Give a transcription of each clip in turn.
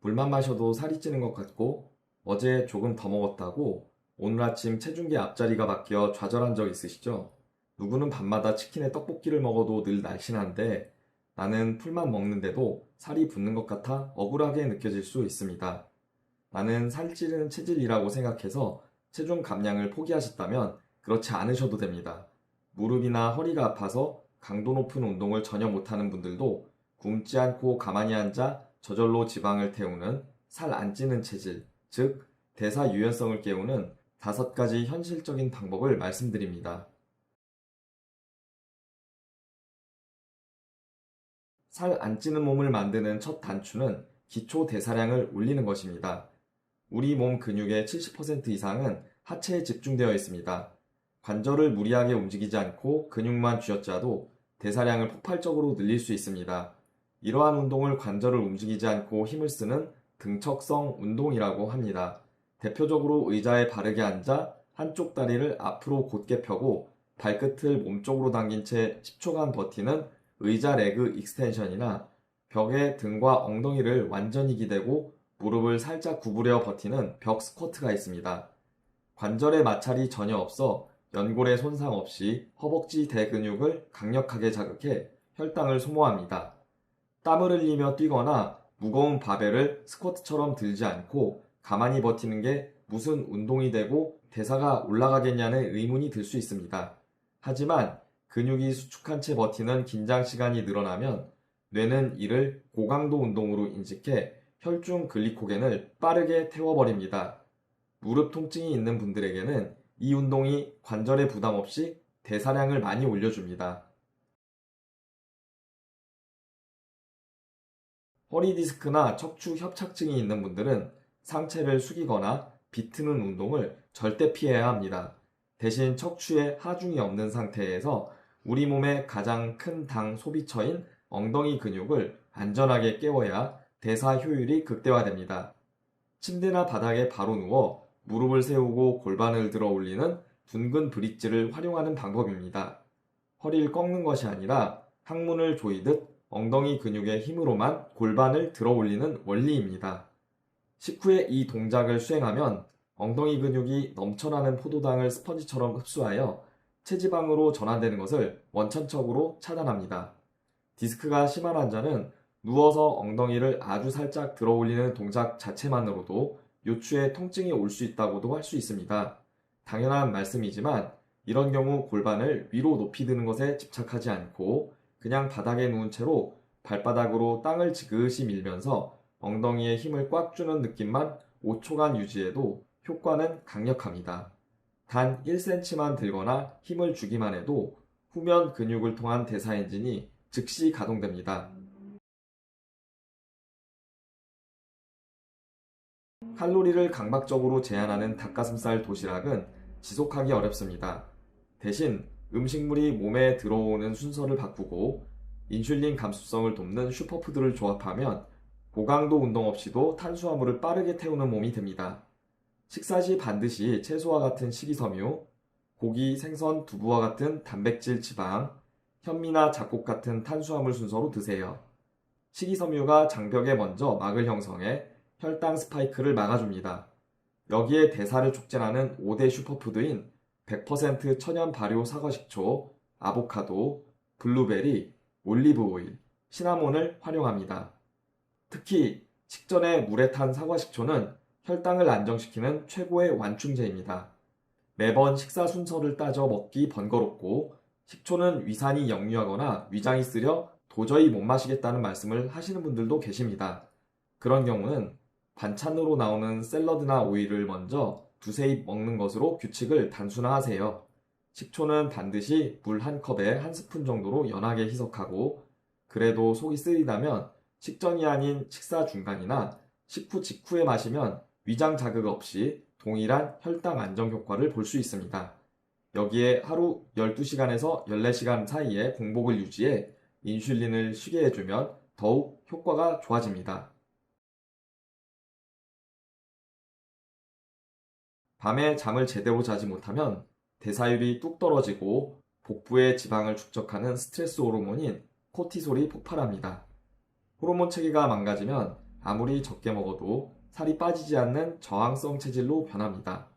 물만 마셔도 살이 찌는 것 같고 어제 조금 더 먹었다고 오늘 아침 체중계 앞자리가 바뀌어 좌절한 적 있으시죠? 누구는 밤마다 치킨에 떡볶이를 먹어도 늘 날씬한데 나는 풀만 먹는데도 살이 붙는 것 같아 억울하게 느껴질 수 있습니다. 나는 살찌는 체질이라고 생각해서 체중 감량을 포기하셨다면 그렇지 않으셔도 됩니다. 무릎이나 허리가 아파서 강도 높은 운동을 전혀 못하는 분들도 굶지 않고 가만히 앉아 저절로 지방을 태우는 살 안 찌는 체질, 즉 대사 유연성을 깨우는 5가지 현실적인 방법을 말씀드립니다. 살 안 찌는 몸을 만드는 첫 단추는 기초 대사량을 올리는 것입니다. 우리 몸 근육의 70% 이상은 하체에 집중되어 있습니다. 관절을 무리하게 움직이지 않고 근육만 쥐어짜도 대사량을 폭발적으로 늘릴 수 있습니다. 이러한 운동을 관절을 움직이지 않고 힘을 쓰는 등척성 운동이라고 합니다. 대표적으로 의자에 바르게 앉아 한쪽 다리를 앞으로 곧게 펴고 발끝을 몸쪽으로 당긴 채 10초간 버티는 의자 레그 익스텐션이나 벽에 등과 엉덩이를 완전히 기대고 무릎을 살짝 구부려 버티는 벽 스쿼트가 있습니다. 관절에 마찰이 전혀 없어 연골에 손상 없이 허벅지 대근육을 강력하게 자극해 혈당을 소모합니다. 땀을 흘리며 뛰거나 무거운 바벨을 스쿼트처럼 들지 않고 가만히 버티는 게 무슨 운동이 되고 대사가 올라가겠냐는 의문이 들 수 있습니다. 하지만 근육이 수축한 채 버티는 긴장 시간이 늘어나면 뇌는 이를 고강도 운동으로 인식해 혈중 글리코겐을 빠르게 태워버립니다. 무릎 통증이 있는 분들에게는 이 운동이 관절에 부담 없이 대사량을 많이 올려줍니다. 허리 디스크나 척추 협착증이 있는 분들은 상체를 숙이거나 비트는 운동을 절대 피해야 합니다. 대신 척추에 하중이 없는 상태에서 우리 몸의 가장 큰 당 소비처인 엉덩이 근육을 안전하게 깨워야 대사 효율이 극대화됩니다. 침대나 바닥에 바로 누워 무릎을 세우고 골반을 들어 올리는 둥근 브릿지를 활용하는 방법입니다. 허리를 꺾는 것이 아니라 항문을 조이듯 엉덩이 근육의 힘으로만 골반을 들어 올리는 원리입니다. 식후에 이 동작을 수행하면 엉덩이 근육이 넘쳐나는 포도당을 스펀지처럼 흡수하여 체지방으로 전환되는 것을 원천적으로 차단합니다. 디스크가 심한 환자는 누워서 엉덩이를 아주 살짝 들어 올리는 동작 자체만으로도 요추에 통증이 올 수 있다고도 할 수 있습니다. 당연한 말씀이지만 이런 경우 골반을 위로 높이 드는 것에 집착하지 않고 그냥 바닥에 누운 채로 발바닥으로 땅을 지그시 밀면서 엉덩이에 힘을 꽉 주는 느낌만 5초간 유지해도 효과는 강력합니다. 단 1cm만 들거나 힘을 주기만 해도 후면 근육을 통한 대사 엔진이 즉시 가동됩니다. 칼로리를 강박적으로 제한하는 닭가슴살 도시락은 지속하기 어렵습니다. 대신 음식물이 몸에 들어오는 순서를 바꾸고 인슐린 감수성을 돕는 슈퍼푸드를 조합하면 고강도 운동 없이도 탄수화물을 빠르게 태우는 몸이 됩니다. 식사 시 반드시 채소와 같은 식이섬유, 고기, 생선, 두부와 같은 단백질, 지방, 현미나 잡곡 같은 탄수화물 순서로 드세요. 식이섬유가 장벽에 먼저 막을 형성해 혈당 스파이크를 막아줍니다. 여기에 대사를 촉진하는 5대 슈퍼푸드인 100% 천연 발효 사과식초, 아보카도, 블루베리, 올리브 오일, 시나몬을 활용합니다. 특히 식전에 물에 탄 사과식초는 혈당을 안정시키는 최고의 완충제입니다. 매번 식사 순서를 따져 먹기 번거롭고 식초는 위산이 역류하거나 위장이 쓰려 도저히 못 마시겠다는 말씀을 하시는 분들도 계십니다. 그런 경우는 반찬으로 나오는 샐러드나 오이를 먼저 두세 입 먹는 것으로 규칙을 단순화하세요. 식초는 반드시 물 한 컵에 한 스푼 정도로 연하게 희석하고 그래도 속이 쓰리다면 식전이 아닌 식사 중간이나 식후 직후에 마시면 위장 자극 없이 동일한 혈당 안정 효과를 볼 수 있습니다. 여기에 하루 12시간에서 14시간 사이에 공복을 유지해 인슐린을 쉬게 해주면 더욱 효과가 좋아집니다. 밤에 잠을 제대로 자지 못하면 대사율이 뚝 떨어지고 복부의 지방을 축적하는 스트레스 호르몬인 코티솔이 폭발합니다. 호르몬 체계가 망가지면 아무리 적게 먹어도 살이 빠지지 않는 저항성 체질로 변합니다.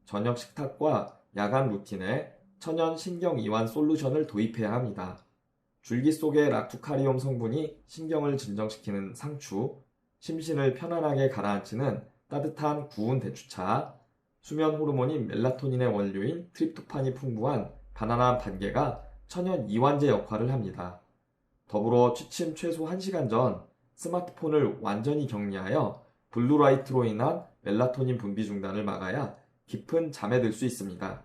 저녁 식탁과 야간 루틴에 천연 신경이완 솔루션을 도입해야 합니다. 줄기 속의 락투카리움 성분이 신경을 진정시키는 상추, 심신을 편안하게 가라앉히는 따뜻한 구운 대추차, 수면 호르몬인 멜라토닌의 원료인 트립토판이 풍부한 바나나 반 개가 천연 이완제 역할을 합니다. 더불어 취침 최소 1시간 전 스마트폰을 완전히 격리하여 블루라이트로 인한 멜라토닌 분비 중단을 막아야 깊은 잠에 들 수 있습니다.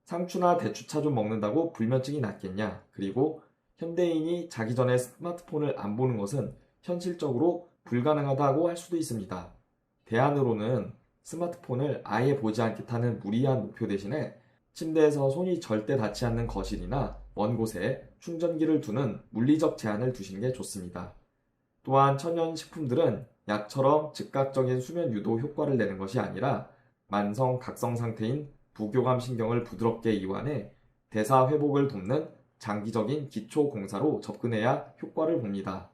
상추나 대추차 좀 먹는다고 불면증이 낫겠냐? 그리고 현대인이 자기 전에 스마트폰을 안 보는 것은 현실적으로 불가능하다고 할 수도 있습니다. 대안으로는 스마트폰을 아예 보지 않겠다는 무리한 목표 대신에 침대에서 손이 절대 닿지 않는 거실이나 먼 곳에 충전기를 두는 물리적 제한을 두시는 게 좋습니다. 또한 천연식품들은 약처럼 즉각적인 수면 유도 효과를 내는 것이 아니라 만성 각성 상태인 부교감 신경을 부드럽게 이완해 대사 회복을 돕는 장기적인 기초 공사로 접근해야 효과를 봅니다.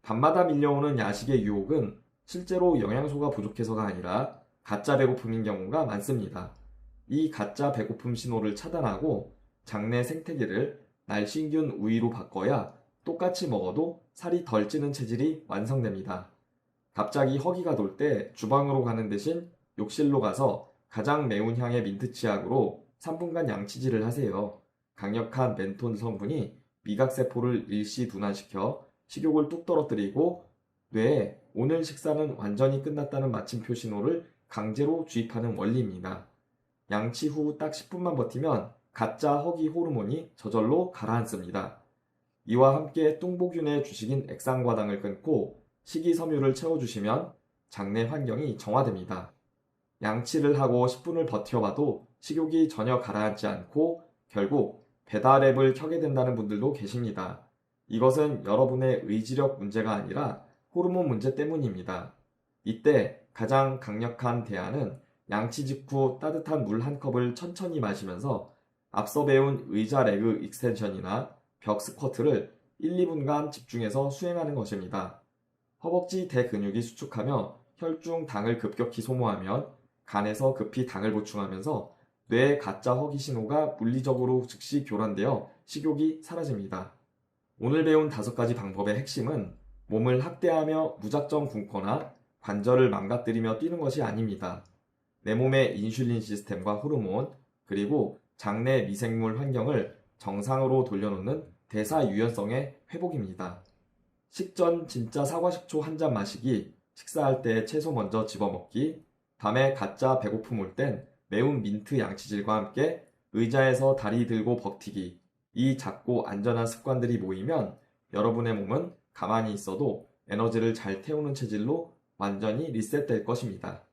밤마다 밀려오는 야식의 유혹은 실제로 영양소가 부족해서가 아니라 가짜 배고픔인 경우가 많습니다. 이 가짜 배고픔 신호를 차단하고 장내 생태계를 날씬균 우위로 바꿔야 똑같이 먹어도 살이 덜 찌는 체질이 완성됩니다. 갑자기 허기가 돌 때 주방으로 가는 대신 욕실로 가서 가장 매운 향의 민트 치약으로 3분간 양치질을 하세요. 강력한 멘톨 성분이 미각세포를 일시 둔환시켜 식욕을 뚝 떨어뜨리고 뇌에 오늘 식사는 완전히 끝났다는 마침표 신호를 강제로 주입하는 원리입니다. 양치 후 딱 10분만 버티면 가짜 허기 호르몬이 저절로 가라앉습니다. 이와 함께 뚱보균의 주식인 액상과당을 끊고 식이섬유를 채워주시면 장내 환경이 정화됩니다. 양치를 하고 10분을 버텨봐도 식욕이 전혀 가라앉지 않고 결국 배달앱을 켜게 된다는 분들도 계십니다. 이것은 여러분의 의지력 문제가 아니라 호르몬 문제 때문입니다. 이때 가장 강력한 대안은 양치 직후 따뜻한 물 한 컵을 천천히 마시면서 앞서 배운 의자 레그 익스텐션이나 벽 스쿼트를 1, 2분간 집중해서 수행하는 것입니다. 허벅지 대근육이 수축하며 혈중 당을 급격히 소모하면 간에서 급히 당을 보충하면서 뇌의 가짜 허기 신호가 물리적으로 즉시 교란되어 식욕이 사라집니다. 오늘 배운 5가지 방법의 핵심은 몸을 학대하며 무작정 굶거나 관절을 망가뜨리며 뛰는 것이 아닙니다. 내 몸의 인슐린 시스템과 호르몬, 그리고 장내 미생물 환경을 정상으로 돌려놓는 대사 유연성의 회복입니다. 식전 진짜 사과식초 한 잔 마시기, 식사할 때 채소 먼저 집어먹기, 밤에 가짜 배고픔 올 땐 매운 민트 양치질과 함께 의자에서 다리 들고 버티기, 이 작고 안전한 습관들이 모이면 여러분의 몸은 가만히 있어도 에너지를 잘 태우는 체질로 완전히 리셋될 것입니다.